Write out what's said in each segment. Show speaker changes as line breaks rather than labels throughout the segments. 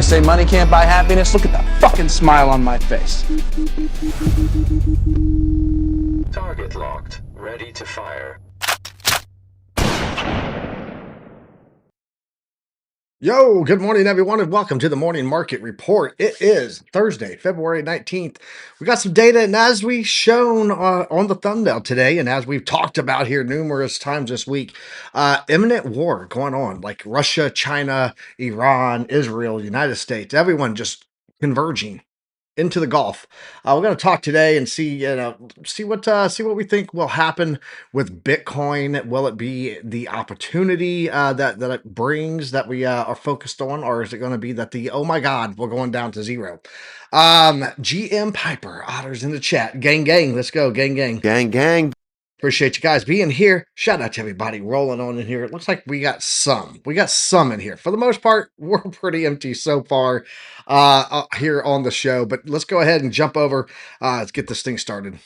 say money can't buy happiness? Look at that fucking smile on my face.
Target locked. Ready to fire.
Yo, good morning, everyone, and welcome to the Morning Market Report. It is Thursday, February 19th. We got some data, and as we've shown on the thumbnail today, and as we've talked about here numerous times this week, imminent war going on, like Russia, China, Iran, Israel, United States, everyone just converging into the Gulf. We're going to talk today and see what we think will happen with Bitcoin. Will it be the opportunity that it brings that we are focused on, or is it going to be that oh my God, we're going down to zero? GM Piper, otters in the chat, gang, let's go, gang. Appreciate you guys being here. Shout out to everybody rolling on in here. It looks like we got some in here. For the most part, we're pretty empty so far here on the show, but let's go ahead and jump over. Let's get this thing started. You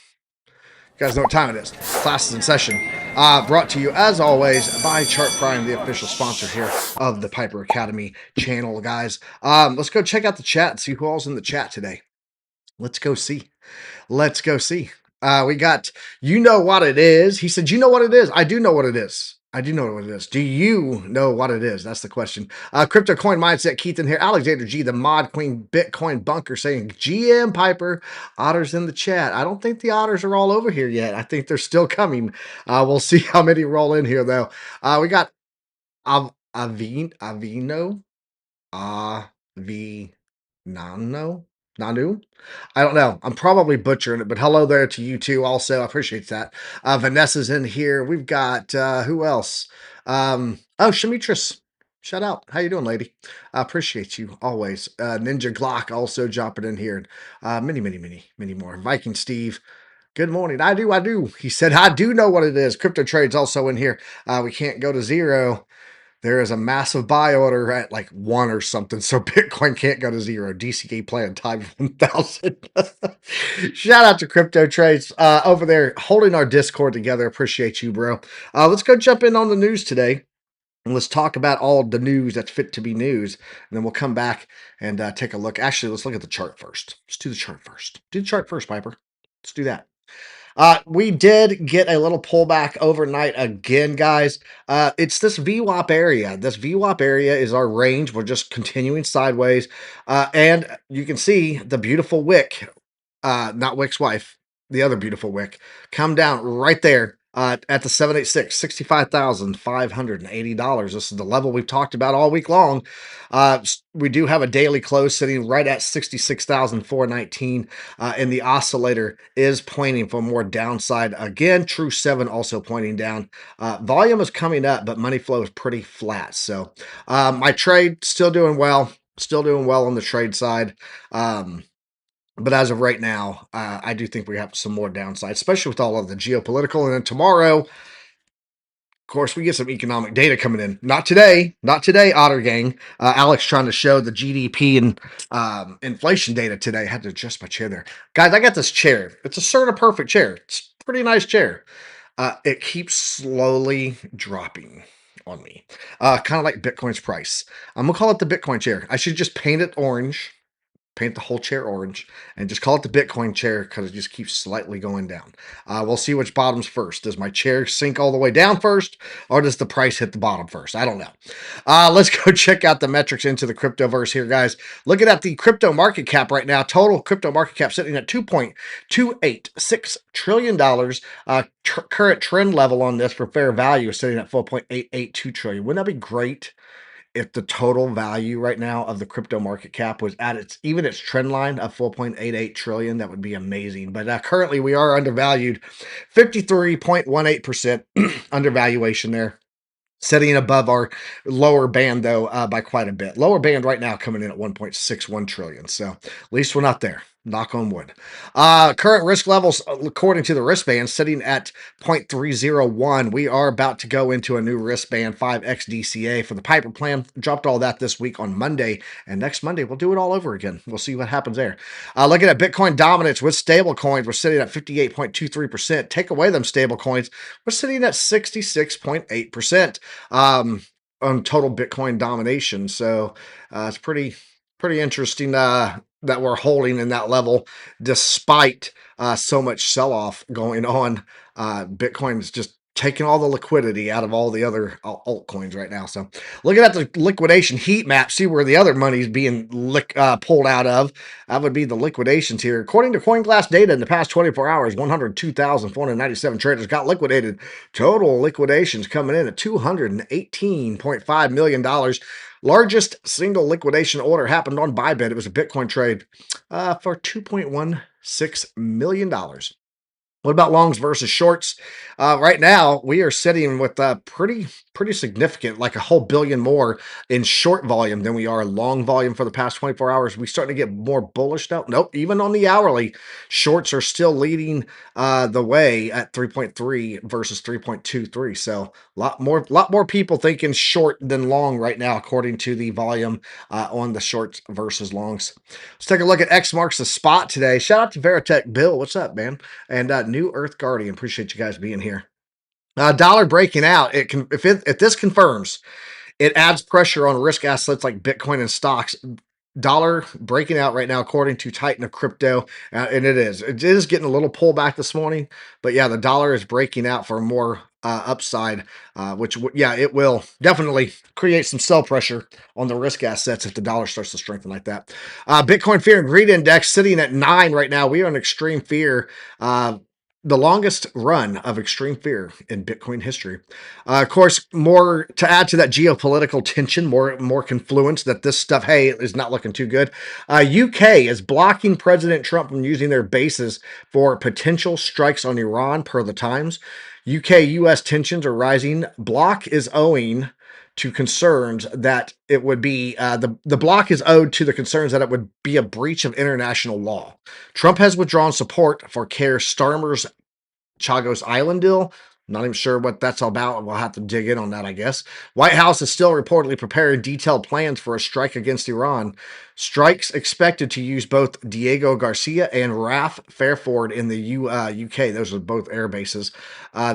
guys know what time it is. Class is in session. Brought to you, as always, by Chart Prime, the official sponsor here of the Piper Academy channel, guys. Let's go check out the chat and see who all's in the chat today. Let's go see. We got, you know what it is. He said, you know what it is. I do know what it is. Do you know what it is? That's the question. Crypto Coin Mindset, Keith in here. Alexander G, the Mod Queen Bitcoin Bunker saying, GM Piper, otters in the chat. I don't think the otters are all over here yet. I think they're still coming. We'll see how many roll in here, though. We got Nanu? I don't know. I'm probably butchering it, but hello there to you too. Also, I appreciate that. Vanessa's in here. We've got who else? Shamitris. Shout out. How you doing, lady? I appreciate you always. Ninja Glock also jumping in here. Many more. Viking Steve. Good morning. I do. He said, I do know what it is. Crypto Trade's also in here. We can't go to zero. There is a massive buy order at like 1 or something, so Bitcoin can't go to zero. DCA plan time 1,000. Shout out to Crypto Trades over there holding our Discord together. Appreciate you, bro. Let's go jump in on the news today. And let's talk about all the news that's fit to be news. And then we'll come back and take a look. Actually, let's look at the chart first. Let's do the chart first. Do the chart first, Piper. Let's do that. We did get a little pullback overnight again, guys. It's this VWAP area. This VWAP area is our range. We're just continuing sideways. And you can see the beautiful wick, not Wick's wife, the other beautiful wick, come down right there at the 786, $65,580. This is the level we've talked about all week long. We do have a daily close sitting right at 66,419, and the oscillator is pointing for more downside again. True 7 also pointing down. Volume is coming up, but money flow is pretty flat. So my trade still doing well on the trade side. But as of right now, I do think we have some more downside, especially with all of the geopolitical. And then tomorrow, of course, we get some economic data coming in. Not today, Otter Gang. Alex trying to show the GDP and inflation data today. I had to adjust my chair there. Guys, I got this chair. It's a Certa Perfect chair. It's a pretty nice chair. It keeps slowly dropping on me. Kind of like Bitcoin's price. I'm going to call it the Bitcoin chair. I should just paint it orange. Paint the whole chair orange and just call it the Bitcoin chair because it just keeps slightly going down. We'll see which bottoms first. Does my chair sink all the way down first, or does the price hit the bottom first? I don't know. Let's go check out the metrics into the Cryptoverse here, guys. Looking at the crypto market cap right now, total crypto market cap sitting at $2.286 trillion. Current trend level on this for fair value is sitting at $4.882 trillion. Wouldn't that be great if the total value right now of the crypto market cap was at its trend line of 4.88 trillion? That would be amazing. But currently we are undervalued, 53.18% undervaluation there. Setting above our lower band, though, by quite a bit. Lower band right now coming in at 1.61 trillion. So at least we're not there. Knock on wood. Current risk levels, according to the wristband, sitting at 0.301. We are about to go into a new wristband, 5x DCA for the Piper plan. Dropped all that this week on Monday. And next Monday, we'll do it all over again. We'll see what happens there. Looking at Bitcoin dominance with stable coins, we're sitting at 58.23%. Take away them stable coins, we're sitting at 66.8%. On total Bitcoin domination. So it's pretty pretty interesting that we're holding in that level despite so much sell-off going on. Bitcoin is just taking all the liquidity out of all the other altcoins right now. So looking at the liquidation heat map, see where the other money is being pulled out of. That would be the liquidations here. According to CoinGlass data, in the past 24 hours, 102,497 traders got liquidated. Total liquidations coming in at $218.5 million. Largest single liquidation order happened on Bybit. It was a Bitcoin trade for $2.16 million. What about longs versus shorts? Right now, we are sitting with pretty significant, like a whole billion more in short volume than we are long volume for the past 24 hours. We starting to get more bullish now. Nope, even on the hourly, shorts are still leading the way at 3.3 versus 3.23. So lot more people thinking short than long right now, according to the volume on the shorts versus longs. Let's take a look at X marks the spot today. Shout out to Veritech Bill. What's up, man? And New Earth Guardian. Appreciate you guys being here. Dollar breaking out. If this confirms, it adds pressure on risk assets like Bitcoin and stocks. Dollar breaking out right now, according to Titan of Crypto, and it is getting a little pullback this morning. But yeah, the dollar is breaking out for more upside, which it will definitely create some sell pressure on the risk assets if the dollar starts to strengthen like that. Bitcoin Fear and Greed Index sitting at 9 right now. We are in extreme fear. The longest run of extreme fear in Bitcoin history. Of course, more to add to that geopolitical tension, more confluence that this stuff, hey, is not looking too good. UK is blocking President Trump from using their bases for potential strikes on Iran, per the Times. UK-US tensions are rising. Block is owing to concerns that it would be the block is owed to the concerns that it would be a breach of international law. Trump has withdrawn support for Keir Starmer's Chagos Island deal. Not even sure what that's all about. We'll have to dig in on that, I guess. White House is still reportedly preparing detailed plans for a strike against Iran. Strikes expected to use both Diego Garcia and Raf Fairford in the UK. Those are both air bases.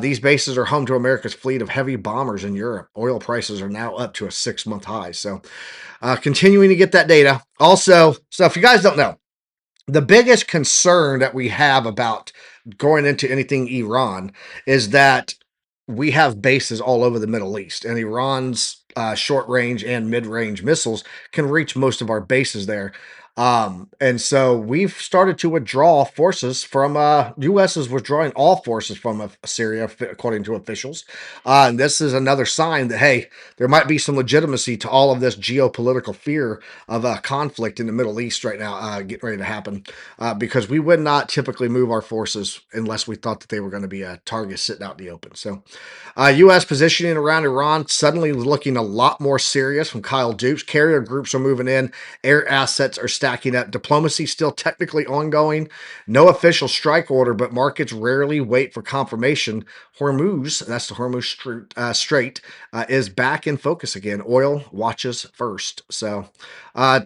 These bases are home to America's fleet of heavy bombers in Europe. Oil prices are now up to a 6-month high. So continuing to get that data. Also, so if you guys don't know, the biggest concern that we have about going into anything Iran is that we have bases all over the Middle East, and Iran's short range and mid range missiles can reach most of our bases there. And so we've started to withdraw forces from U.S. is withdrawing all forces from Syria, according to officials. And this is another sign that, hey, there might be some legitimacy to all of this geopolitical fear of a conflict in the Middle East right now getting ready to happen, because we would not typically move our forces unless we thought that they were going to be a target sitting out in the open. So U.S. positioning around Iran suddenly looking a lot more serious from Kyle Dukes. Carrier groups are moving in. Air assets are stacking up. Diplomacy still technically ongoing. No official strike order, but markets rarely wait for confirmation. Hormuz, that's the Hormuz Strait, is back in focus again. Oil watches first. So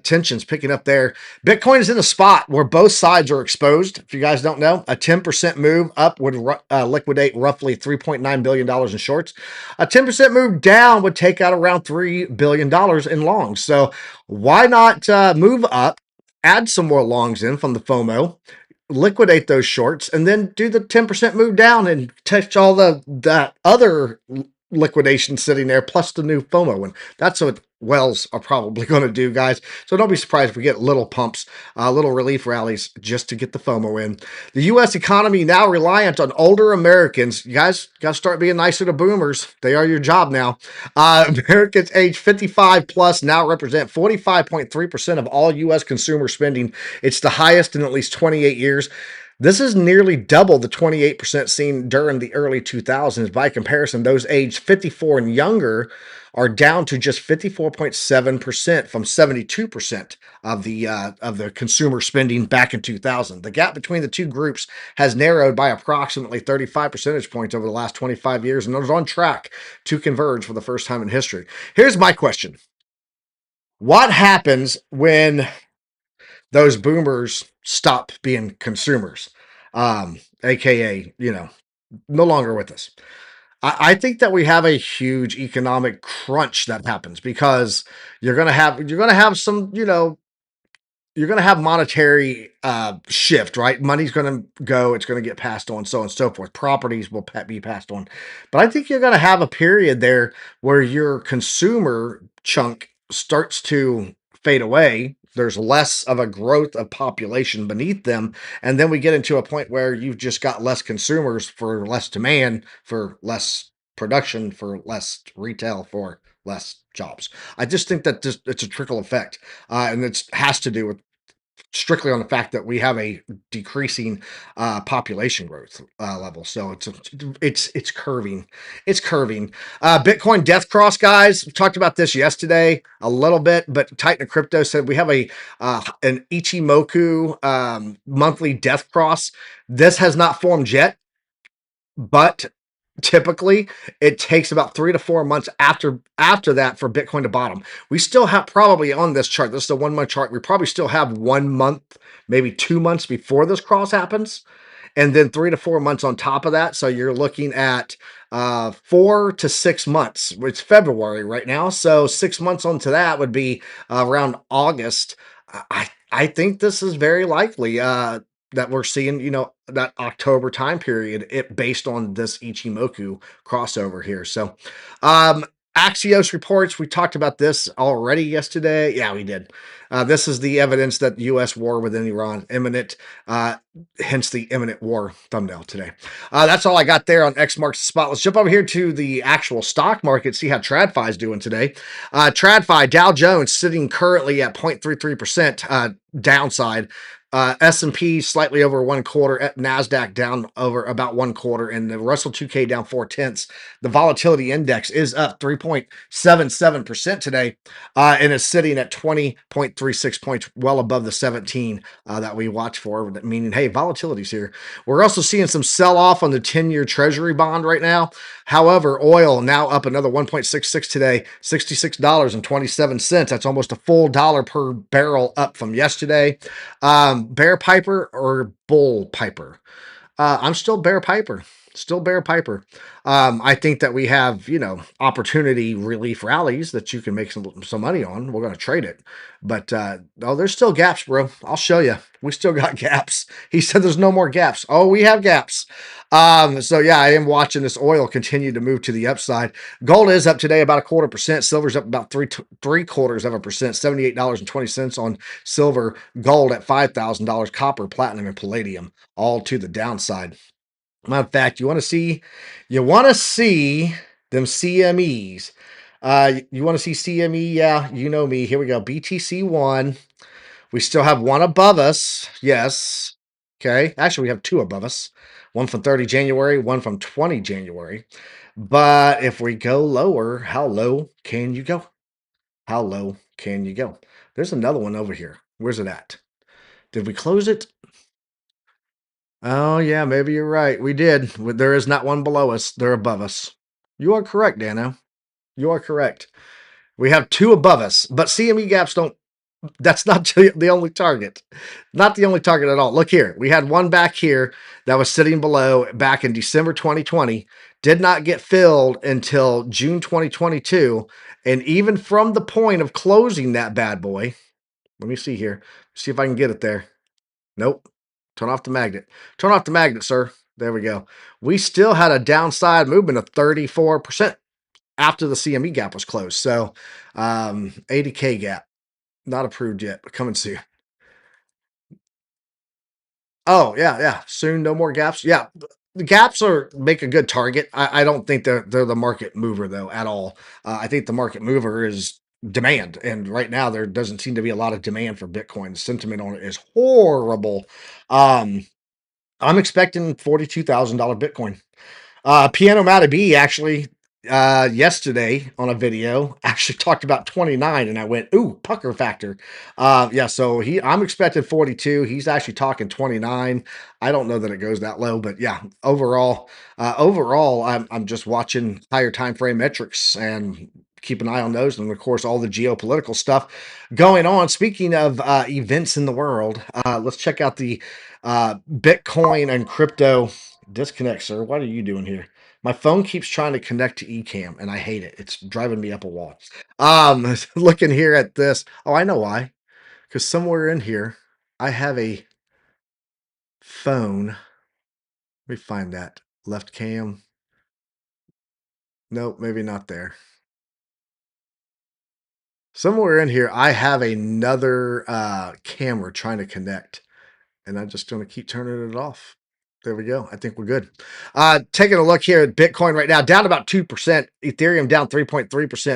tensions picking up there. Bitcoin is in a spot where both sides are exposed. If you guys don't know, a 10% move up would liquidate roughly $3.9 billion in shorts. A 10% move down would take out around $3 billion in longs. So why not move up, add some more longs in from the FOMO, liquidate those shorts, and then do the 10% move down and touch all the other liquidation sitting there, plus the new FOMO one. That's what wells are probably going to do, guys. So don't be surprised if we get little pumps, little relief rallies just to get the FOMO in. The U.S. economy now reliant on older Americans. You guys got to start being nicer to boomers. They are your job now. Americans age 55 plus now represent 45.3% of all U.S. consumer spending. It's the highest in at least 28 years. This is nearly double the 28% seen during the early 2000s. By comparison, those aged 54 and younger are down to just 54.7% from 72% of the consumer spending back in 2000. The gap between the two groups has narrowed by approximately 35 percentage points over the last 25 years, and is on track to converge for the first time in history. Here's my question. What happens when those boomers stop being consumers, aka, no longer with us? I think that we have a huge economic crunch that happens because you're gonna have some, you're going to have monetary shift, right? Money's going to go, it's going to get passed on, so on and so forth. Properties will be passed on. But I think you're going to have a period there where your consumer chunk starts to fade away. There's less of a growth of population beneath them. And then we get into a point where you've just got less consumers for less demand, for less production, for less retail, for less jobs. I just think that it's a trickle effect, and it has to do with strictly on the fact that we have a decreasing population growth level. So it's curving. It's curving. Bitcoin death cross, guys. We talked about this yesterday a little bit, but Titan of Crypto said we have an Ichimoku monthly death cross. This has not formed yet, but typically it takes about 3 to 4 months after that for Bitcoin to bottom. We still have probably on this chart, this is a 1 month chart, we probably still have 1 month, maybe 2 months before this cross happens, and then 3 to 4 months on top of that. So you're looking at 4 to 6 months. It's February right now, so 6 months onto that would be around August. I think this is very likely that we're seeing, that October time period, it based on this Ichimoku crossover here. So, Axios reports, we talked about this already yesterday. Yeah, we did. This is the evidence that U.S. war within Iran imminent, hence the imminent war thumbnail today. That's all I got there on X marks the spot. Let's jump over here to the actual stock market, see how TradFi is doing today. TradFi, Dow Jones sitting currently at 0.33% downside. S&P slightly over 1/4, NASDAQ down over about 1/4, and the Russell 2K down 0.4. The volatility index is up 3.77% today, and is sitting at 20.36 points, well above the 17 that we watch for, meaning, hey, volatility's here. We're also seeing some sell-off on the 10-year Treasury bond right now. However, oil now up another 1.66 today, $66.27. That's almost a full dollar per barrel up from yesterday. Bear Piper or Bull Piper? I'm still Bear Piper. Still Bear Piper. I think that we have, opportunity relief rallies that you can make some money on. We're going to trade it. But, there's still gaps, bro. I'll show you. We still got gaps. He said there's no more gaps. Oh, we have gaps. So yeah, I am watching this oil continue to move to the upside. Gold is up today about 0.25%. Silver's up about 3/4%, $78.20 on silver. Gold at $5,000. Copper, platinum, and palladium all to the downside. Matter of fact, you want to see them CMEs. You want to see CME? Yeah, you know me. Here we go. BTC 1. We still have one above us. Yes. Okay. Actually, we have two above us. One from 30 January, one from 20 January. But if we go lower, how low can you go? How low can you go? There's another one over here. Where's it at? Did we close it? Oh, yeah, maybe you're right. We did. There is not one below us. They're above us. You are correct, Dano. You are correct. We have two above us, but CME gaps don't. That's not the only target. Not the only target at all. Look here. We had one back here that was sitting below back in December 2020. Did not get filled until June 2022. And even from the point of closing that bad boy, let me see here. See if I can get it there. Nope. Turn off the magnet. Turn off the magnet, sir. There we go. We still had a downside movement of 34% after the CME gap was closed. So 80K gap. Not approved yet, but coming soon. Oh, yeah. Soon, no more gaps. Yeah. The gaps make a good target. I don't think they're the market mover, though, at all. I think the market mover is demand. And right now, there doesn't seem to be a lot of demand for Bitcoin. The sentiment on it is horrible. I'm expecting $42,000 Bitcoin. Piano Matty B actually yesterday on a video actually talked about 29, and I went, ooh, pucker factor. Yeah, so I'm expecting 42. He's actually talking 29. I don't know that it goes that low, but yeah, overall, I'm just watching higher time frame metrics and keep an eye on those, and of course all the geopolitical stuff going on. Speaking of events in the world, let's check out the Bitcoin and crypto disconnect, sir. What are you doing here? My phone keeps trying to connect to Ecamm, and I hate it. It's driving me up a wall. Looking here at this. Oh, I know why. because somewhere in here, I have a phone. Let me find that. Left cam. Nope, maybe not there. Somewhere in here, I have another camera trying to connect, and I'm just going to keep turning it off. There we go. I think we're good. Taking a look here at Bitcoin right now, down about 2%. Ethereum down 3.3%.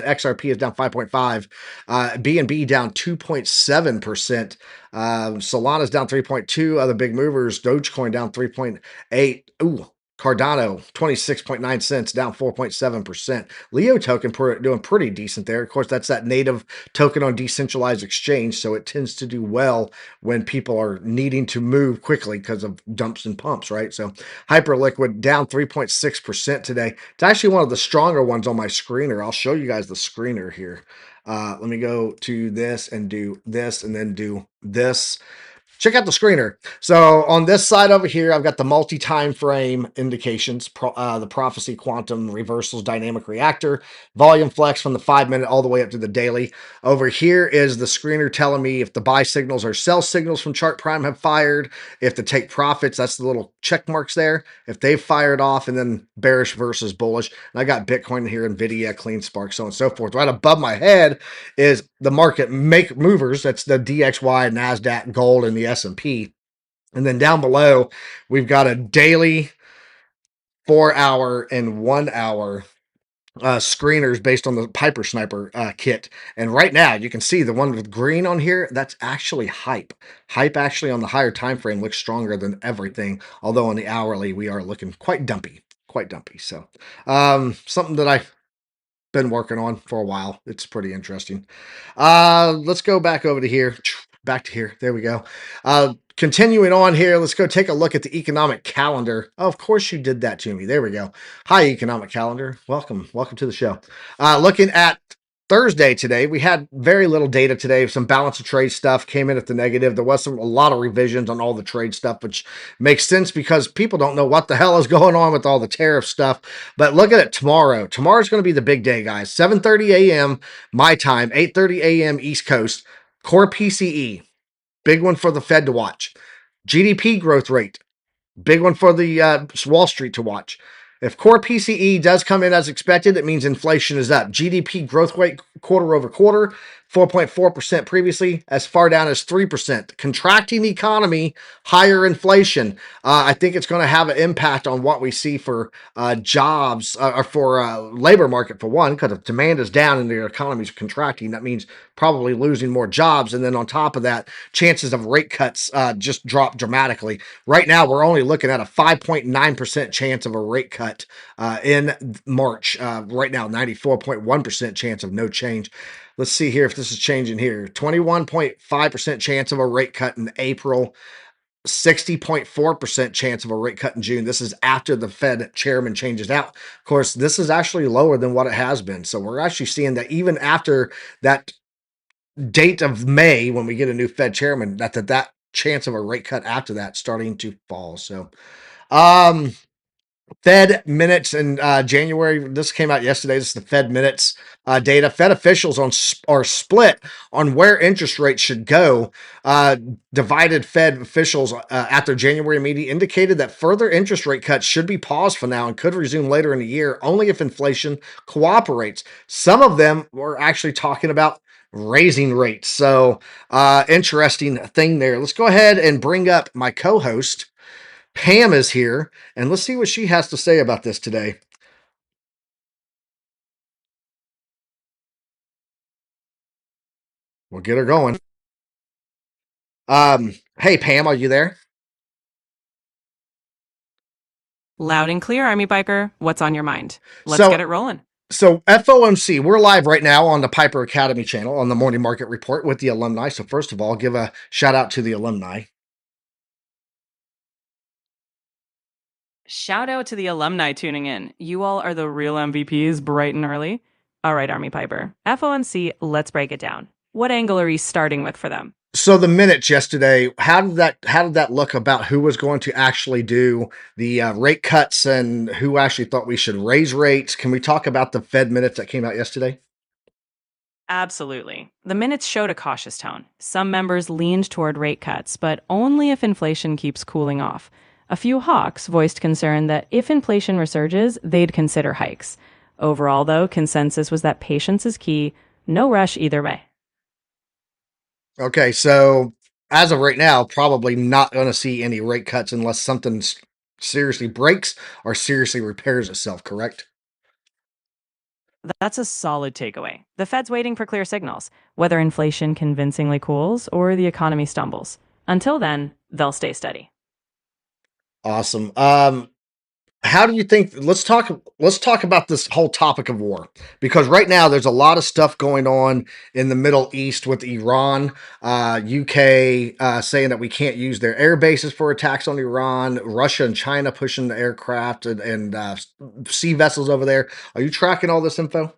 XRP is down 5.5%. BNB down 2.7%. Solana's down 3.2%. Other big movers, Dogecoin down 3.8%. Ooh, Cardano, 26.9 cents, down 4.7%. Leo token doing pretty decent there. Of course, that's that native token on decentralized exchange, so it tends to do well when people are needing to move quickly because of dumps and pumps, right? So Hyperliquid down 3.6% today. It's actually one of the stronger ones on my screener. I'll show you guys the screener here. Let me go to this and do this and then do this. Check out the screener. So on this side over here, I've got the multi-time frame indications, the prophecy, quantum, reversals, dynamic reactor, volume flex from the 5-minute all the way up to the daily. Over here is the screener telling me if the buy signals or sell signals from chart prime have fired, if the take profits, that's the little check marks there, if they've fired off, and then bearish versus bullish. And I got Bitcoin here, Nvidia, Clean Spark, so on and so forth. Right above my head is the market make movers. That's the DXY, NASDAQ, gold, and the S&P. And then down below, we've got a daily 4-hour and 1-hour screeners based on the Piper Sniper kit. And right now, you can see the one with green on here, that's actually hype. Hype actually on the higher time frame looks stronger than everything, although on the hourly, we are looking quite dumpy. Quite dumpy. So something that I've been working on for a while. It's pretty interesting. Let's go back over to here. Back to here. There we go. Continuing on here, let's go take a look at the economic calendar. Oh, of course you did that to me. There we go. Hi, economic calendar. Welcome. Welcome to the show. Looking at Thursday today, we had very little data today. Some balance of trade stuff came in at the negative. There was a lot of revisions on all the trade stuff, which makes sense because people don't know what the hell is going on with all the tariff stuff. But look at it tomorrow. Tomorrow's going to be the big day, guys. 7:30 a.m. my time, 8:30 a.m. East Coast. Core PCE, big one for the Fed to watch. GDP growth rate, big one for the Wall Street to watch. If core PCE does come in as expected, it means inflation is up. GDP growth rate quarter over quarter, 4.4% previously, as far down as 3%. Contracting economy, higher inflation. I think it's going to have an impact on what we see for jobs or for labor market, for one, because if demand is down and the economy is contracting, that means probably losing more jobs. And then on top of that, chances of rate cuts just drop dramatically. Right now, we're only looking at a 5.9% chance of a rate cut in March. Right now, 94.1% chance of no change. Let's see here if this is changing here. 21.5% chance of a rate cut in April. 60.4% chance of a rate cut in June. This is after the Fed chairman changes out. Of course, this is actually lower than what it has been. So we're actually seeing that even after that date of May, when we get a new Fed chairman, that chance of a rate cut after that starting to fall. So, Fed minutes in January. This came out yesterday. This is the Fed minutes data. Fed officials are split on where interest rates should go. Divided Fed officials at their January meeting indicated that further interest rate cuts should be paused for now and could resume later in the year only if inflation cooperates. Some of them were actually talking about raising rates. So interesting thing there. Let's go ahead and bring up my co-host. Pam is here, and let's see what she has to say about this today. We'll get her going. Hey, Pam, are you there?
Loud and clear, Army Biker. What's on your mind? Let's get it rolling.
So FOMC, we're live right now on the Piper Academy channel on the Morning Market Report with the alumni. So first of all, give a shout out to the alumni.
Shout out to the alumni tuning in. You all are the real MVPs, bright and early. All right, Army Piper. FOMC, let's break it down. What angle are we starting with for them?
So the minutes yesterday, how did that look about who was going to actually do the rate cuts and who actually thought we should raise rates? Can we talk about the Fed minutes that came out yesterday?
Absolutely. The minutes showed a cautious tone. Some members leaned toward rate cuts, but only if inflation keeps cooling off. A few hawks voiced concern that if inflation resurges, they'd consider hikes. Overall, though, consensus was that patience is key, no rush either way.
Okay, so as of right now, probably not going to see any rate cuts unless something seriously breaks or seriously repairs itself, correct?
That's a solid takeaway. The Fed's waiting for clear signals, whether inflation convincingly cools or the economy stumbles. Until then, they'll stay steady.
Awesome. How do you think let's talk about this whole topic of war, because right now there's a lot of stuff going on in the Middle East with Iran, UK saying that we can't use their air bases for attacks on Iran, Russia and China pushing the aircraft and sea vessels over there. Are you tracking all this info?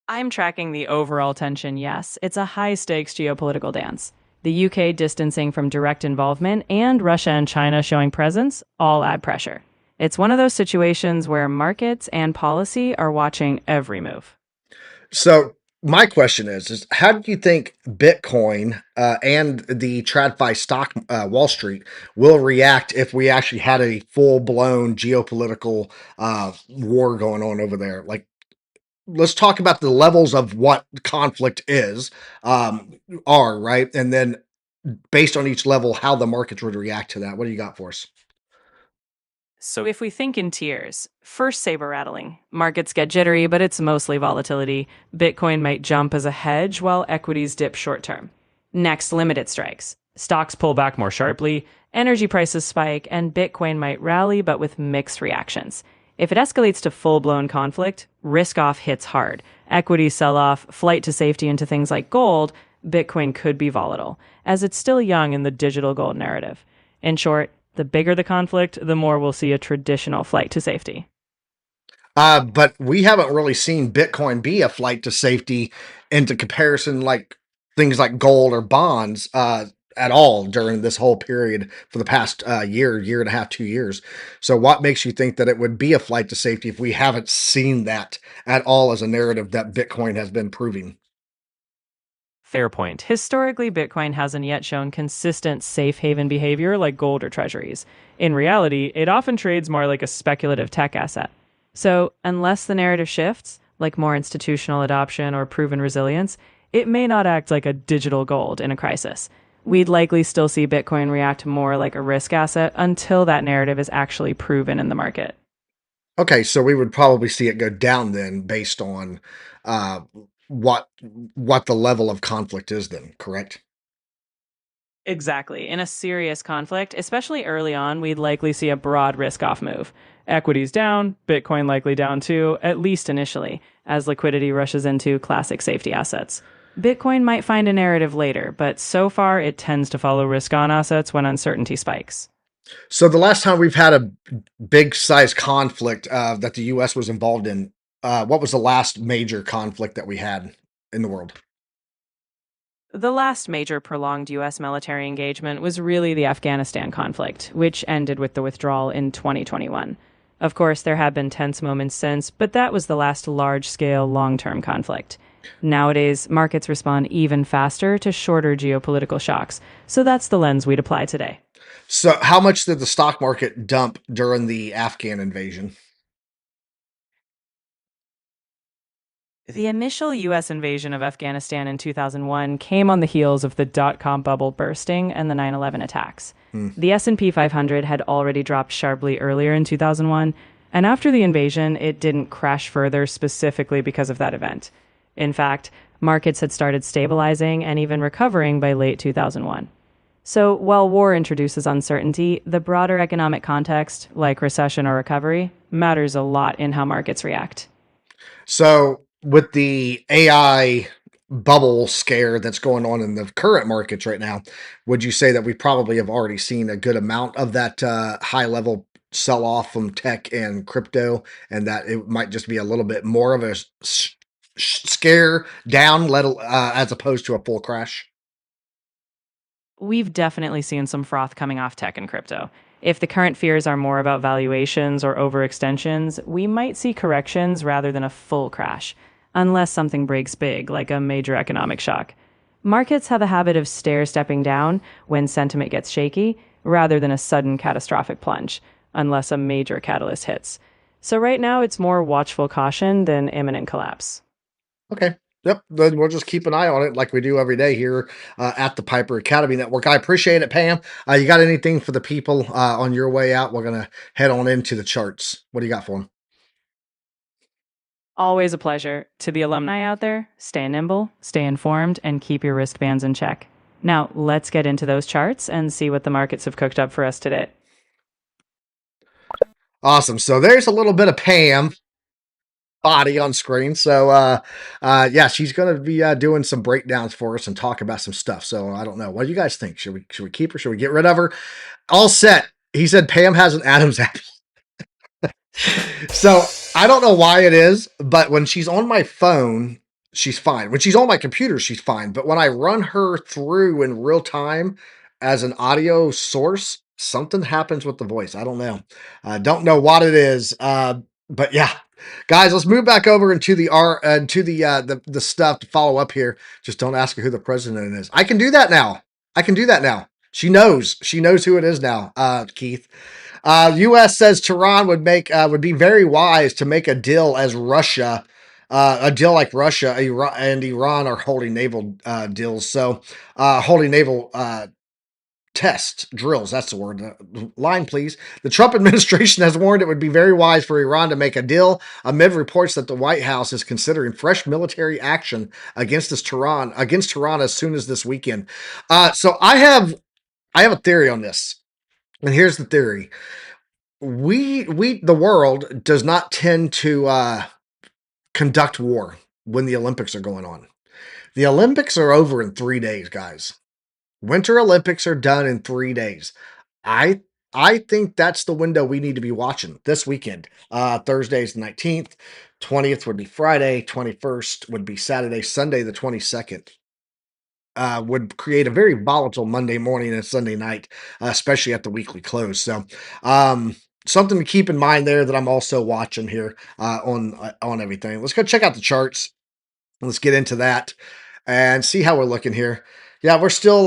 I'm tracking the overall tension, yes. It's a high stakes geopolitical dance. The UK distancing from direct involvement and Russia and China showing presence all add pressure. It's one of those situations where markets and policy are watching every move.
So my question is how do you think Bitcoin and the TradFi stock Wall Street will react if we actually had a full blown geopolitical war going on over there? Like, let's talk about the levels of what conflict is, are right, and then based on each level, how the markets would react to that. What do you got for us?
So if we think in tiers, first saber rattling. Markets get jittery, but it's mostly volatility. Bitcoin might jump as a hedge while equities dip short term. Next, limited strikes. Stocks pull back more sharply, energy prices spike, and Bitcoin might rally but with mixed reactions. If it escalates to full-blown conflict, risk off hits hard. Equities sell off, flight to safety into things like gold. Bitcoin could be volatile, as it's still young in the digital gold narrative. In short, the bigger the conflict, the more we'll see a traditional flight to safety.
But we haven't really seen Bitcoin be a flight to safety into comparison, like things like gold or bonds, at all during this whole period for the past year and a half, 2 years. So, what makes you think that it would be a flight to safety if we haven't seen that at all as a narrative that Bitcoin has been proving?
Fair point. Historically, Bitcoin hasn't yet shown consistent safe haven behavior like gold or treasuries. In reality, it often trades more like a speculative tech asset. So, unless the narrative shifts, like more institutional adoption or proven resilience, it may not act like a digital gold in a crisis. We'd likely still see Bitcoin react more like a risk asset until that narrative is actually proven in the market.
Okay, so we would probably see it go down then, based on uh, what what the level of conflict is. Then, correct?
Exactly. In a serious conflict, especially early on, we'd likely see a broad risk off move. Equities down, Bitcoin likely down too, at least initially, as liquidity rushes into classic safety assets. Bitcoin might find a narrative later, but so far it tends to follow risk on assets when uncertainty spikes.
So the last time we've had a big size conflict that the U.S. was involved in, what was the last major conflict that we had in the world?
The last major prolonged U.S. military engagement was really the Afghanistan conflict, which ended with the withdrawal in 2021. Of course, there have been tense moments since, but that was the last large scale, long term conflict. Nowadays, markets respond even faster to shorter geopolitical shocks, so that's the lens we'd apply today.
So how much did the stock market dump during the Afghan invasion?
The initial U.S. invasion of Afghanistan in 2001 came on the heels of the dot-com bubble bursting and the 9/11 attacks.
Hmm.
The S&P 500 had already dropped sharply earlier in 2001, and after the invasion, it didn't crash further specifically because of that event. In fact, markets had started stabilizing and even recovering by late 2001. So while war introduces uncertainty, the broader economic context, like recession or recovery, matters a lot in how markets react.
So with the AI bubble scare that's going on in the current markets right now, would you say that we probably have already seen a good amount of that high level sell off from tech and crypto, and that it might just be a little bit more of a scare down, as opposed to a full crash?
We've definitely seen some froth coming off tech and crypto. If the current fears are more about valuations or overextensions, we might see corrections rather than a full crash. unless something breaks big, like a major economic shock. Markets have a habit of stair-stepping down when sentiment gets shaky, rather than a sudden catastrophic plunge, unless a major catalyst hits. So right now, it's more watchful caution than imminent collapse.
Okay. Yep. Then we'll just keep an eye on it like we do every day here at the Piper Academy Network. I appreciate it, Pam. You got anything for the people on your way out? We're going to head on into the charts. What do you got for them?
Always a pleasure. To the alumni out there, stay nimble, stay informed, and keep your wristbands in check. Now, let's get into those charts and see what the markets have cooked up for us today.
Awesome. So there's a little bit of Pam body on screen. So yeah, she's going to be doing some breakdowns for us and talk about some stuff. So I don't know. What do you guys think? Should we keep her? Should we get rid of her? All set. He said Pam has an Adam's apple. So I don't know why it is, but when she's on my phone, she's fine. When she's on my computer, she's fine. But when I run her through in real time as an audio source, something happens with the voice. I don't know. I don't know what it is. But yeah, guys, let's move back over into the stuff to follow up here. Just don't ask her who the president is. I can do that now. She knows. She knows who it is now. Keith. U.S. says Tehran would be very wise to make a deal as Russia, a deal like Russia and Iran are holding naval deals. So holding naval test drills. That's the word. Line, please. The Trump administration has warned it would be very wise for Iran to make a deal amid reports that the White House is considering fresh military action against Tehran as soon as this weekend. So I have a theory on this. And here's the theory. The world does not tend to conduct war when the Olympics are going on. The Olympics are over in 3 days, guys. Winter Olympics are done in 3 days. I think that's the window we need to be watching this weekend. Thursday is the 19th, 20th would be Friday, 21st would be Saturday, Sunday the 22nd. Would create a very volatile Monday morning and Sunday night, especially at the weekly close. So, something to keep in mind there that I'm also watching here on everything. Let's go check out the charts. Let's get into that and see how we're looking here. Yeah, we're still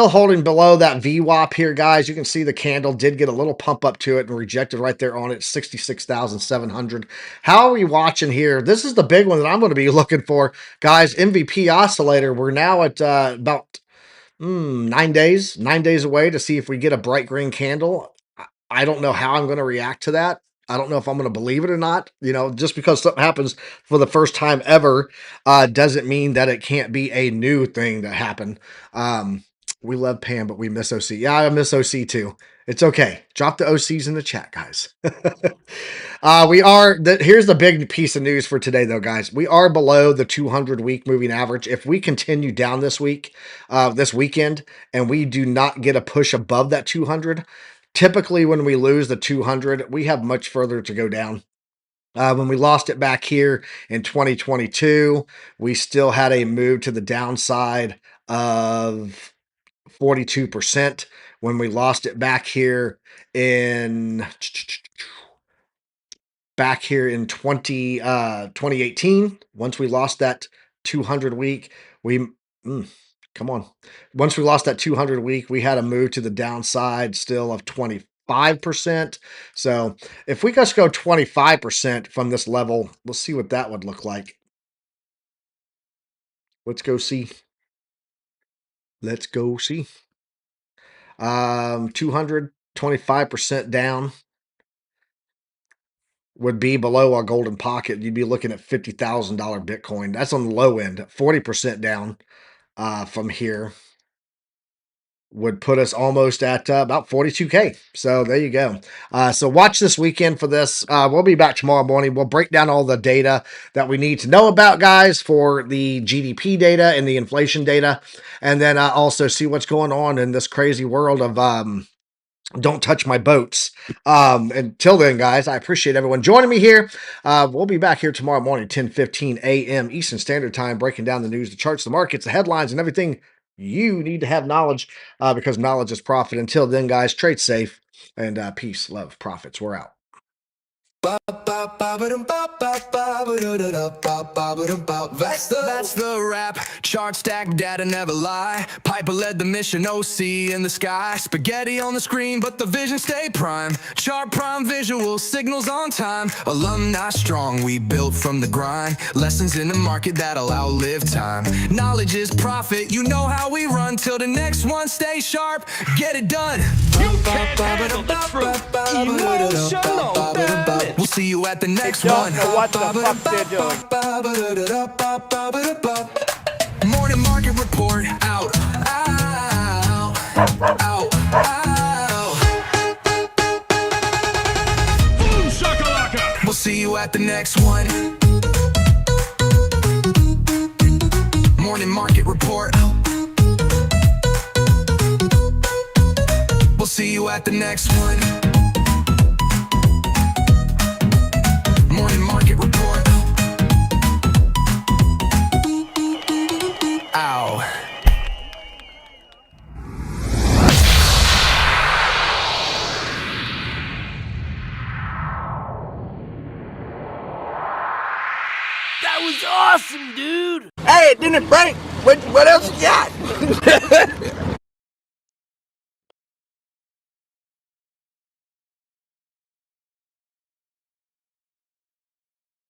holding below that VWAP here, guys. You can see the candle did get a little pump up to it and rejected right there on it, 66,700. How are we watching here? This is the big one that I'm going to be looking for, guys. MVP oscillator. We're now at about 9 days away to see if we get a bright green candle. I don't know how I'm going to react to that. I don't know if I'm going to believe it or not. Just because something happens for the first time ever doesn't mean that it can't be a new thing that happened. We love Pam, but we miss OC. Yeah, I miss OC too. It's okay. Drop the OCs in the chat, guys. Here's the big piece of news for today, though, guys. We are below the 200-week moving average. If we continue down this weekend, and we do not get a push above that 200, typically when we lose the 200, we have much further to go down. When we lost it back here in 2022, we still had a move to the downside of 42%. When we lost it back here in 2018, once we lost that 200 week, once we lost that 200 week, we had a move to the downside still of 25%. So if we just go 25% from this level, we'll see what that would look like. Let's go see. 225% down would be below our golden pocket. You'd be looking at $50,000 Bitcoin. That's on the low end. 40% down from here would put us almost at about 42K. So there you go. So watch this weekend for this. We'll be back tomorrow morning. We'll break down all the data that we need to know about, guys, for the GDP data and the inflation data. And then also see what's going on in this crazy world of don't touch my boats. Until then, guys, I appreciate everyone joining me here. We'll be back here tomorrow morning, 10:15 a.m. Eastern Standard Time, breaking down the news, the charts, the markets, the headlines, and everything you need to have knowledge because knowledge is profit. Until then, guys, trade safe and peace, love, profits. We're out.
That's the rap. Chart stack data never lie. Piper led the mission, OC in the sky. Spaghetti on the screen, but the vision stay prime. Chart prime visual, signals on time. Alumni strong, we built from the grind. Lessons in the market that'll outlive time. Knowledge is profit, you know how we run. Till the next one, stay sharp, get it done.
You can't handle the truth. Emotional damage.
We'll see you at the next
Don't
one.
know what the fuck they're doing.
Morning market report out. Out. Out. Out.
Boom shakalaka.
We'll see you at the next one. Morning market report out. We'll see you at the next one. Morning market report. Ow.
That was awesome, dude.
Hey, it didn't break. What else you got?